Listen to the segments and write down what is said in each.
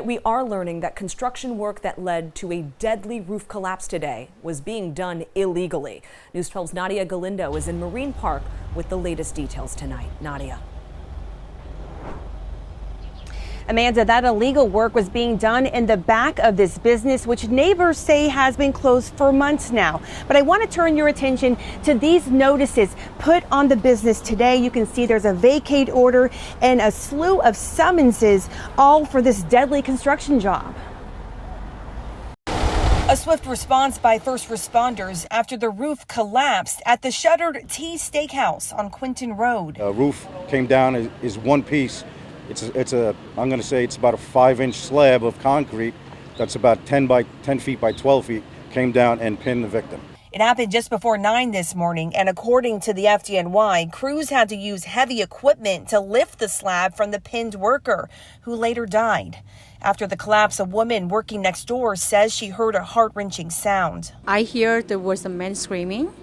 We are learning that construction work that led to a deadly roof collapse today was being done illegally. News 12's Nadia Galindo is in Marine Park with the latest details tonight. Nadia. Amanda, that illegal work was being done in the back of this business, which neighbors say has been closed for months now. But I want to turn your attention to these notices put on the business today. You can see there's a vacate order and a slew of summonses, all for this deadly construction job. A swift response by first responders after the roof collapsed at the shuttered T Steakhouse on Quentin Road. The roof came down is one piece. I'm going to say it's about a 5-inch slab of concrete that's about 10 feet by 12 feet, came down and pinned the victim. It happened just before 9 this morning, and according to the FDNY, crews had to use heavy equipment to lift the slab from the pinned worker, who later died. After the collapse, a woman working next door says she heard a heart-wrenching sound. I hear there was a man screaming,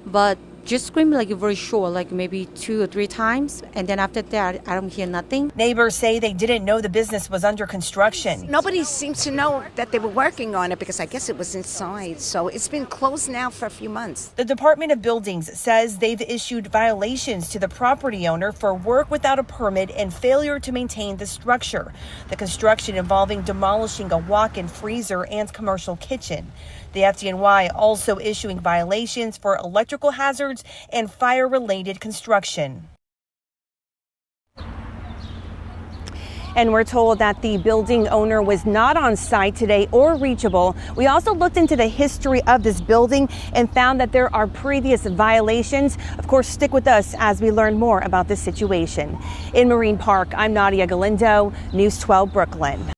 but just screaming like very short, like maybe 2 or 3 times. And then after that, I don't hear nothing. Neighbors say they didn't know the business was under construction. Nobody seems to know that they were working on it because I guess it was inside. So it's been closed now for a few months. The Department of Buildings says they've issued violations to the property owner for work without a permit and failure to maintain the structure. The construction involving demolishing a walk-in freezer and commercial kitchen. The FDNY also issuing violations for electrical hazards and fire-related construction. And we're told that the building owner was not on site today or reachable. We also looked into the history of this building and found that there are previous violations. Of course, stick with us as we learn more about this situation. In Marine Park, I'm Nadia Galindo, News 12 Brooklyn.